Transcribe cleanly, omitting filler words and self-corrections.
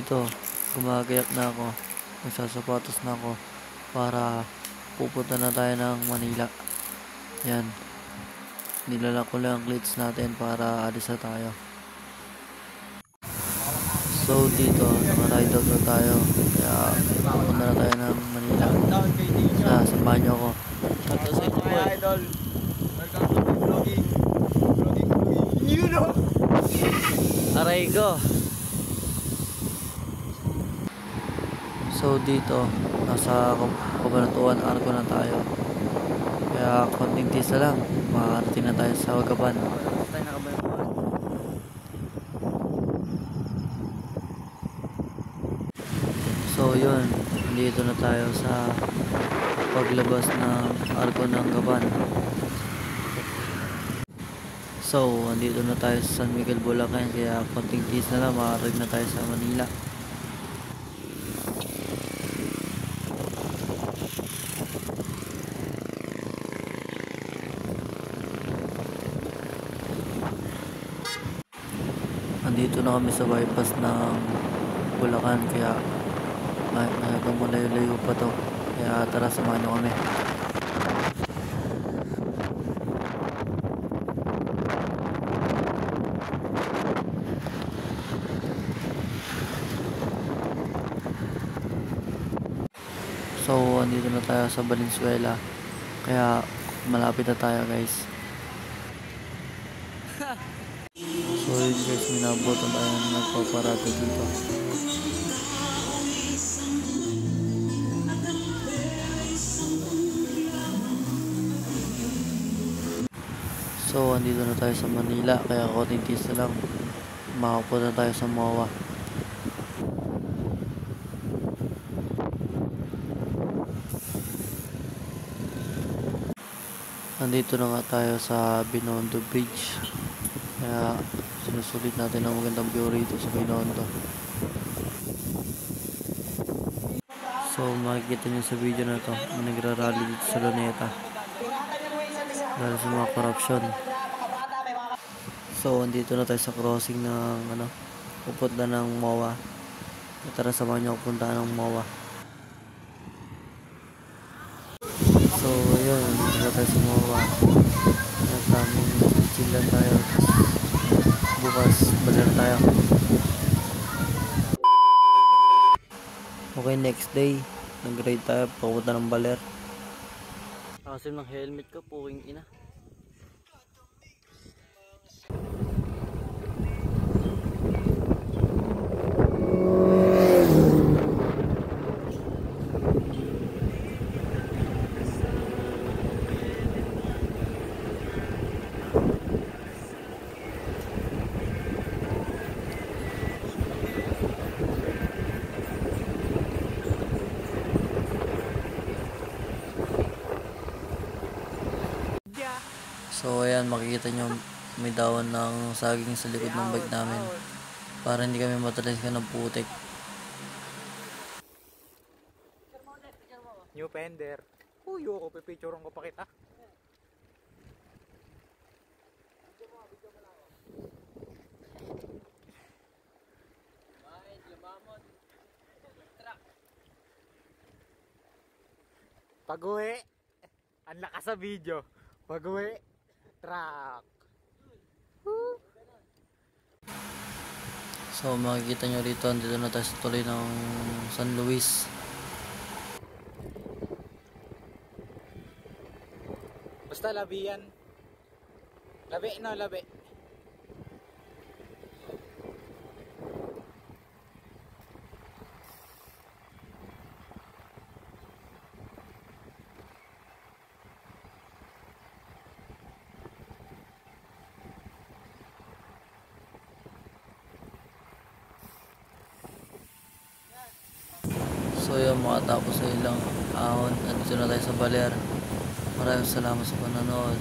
dito, gumagayak na ako. Magsasapatos na ako para pupunta na tayo ng Manila. Yan. Nilala ko lang ang cleats natin para alis na tayo. So dito, naka-ride out na tayo. Kaya pupunta na tayo ng Manila. Samahan niyo ako. Shoutout sa inyo, boy. Idol. Welcome to my vlogging. You know. Aray ko. So dito, nasa Cabanatuan Arco na tayo. Kaya konting tisa lang, makarating na tayo sa Wagaban. So yun, dito na tayo sa paglabas ng Arco ng Gaban. So, andito na tayo sa San Miguel, Bulacan. Kaya konting tis na lang, makarating na tayo sa Manila. Andito na kami sa bypass ng Bulacan. Kaya hanggang malayo-layo pa to. Kaya tara, samahan nyo kami. So, andito na tayo sa Valenzuela. Kaya, malapit na tayo, guys. So, yun guys, minabutan tayo ng nagpaparado dito. So, andito na tayo sa Manila. Kaya, konting tis na lang, makapunta tayo sa MOA. Nandito na nga tayo sa Binondo Bridge. Kaya sinusulit natin ang magandang view rito sa Binondo. So makikita nyo sa video na to, nagrarally dito sa Luneta dahil sa mga corruption. So andito na tayo sa crossing ng pupunta ng MOA. Tara, samahan nyo ako puntaan ng MOA. So yun, dito tayo sa MOA. Nataming chill tayo. Bukas baler tayo. Okay, next day nag-ride tayo papunta ng Baler. Asim ng helmet ko, puking ina. So ayan, makikita nyo may dawan ng saging sa likod ng bike namin para hindi kami matalisikan ng putik. New fender. Uy, ako pipicturean ko pa kita. Pag-uwi, ang lakas sa video. Pag-uwi, truck. So makikita nyo rito, dito na tayo sa tuloy ng San Luis. Basta labi yan. Labi, no, labi. So yun, makatapos sa ilang ahon. Nandito na tayo sa Baler. Maraming salamat sa panonood.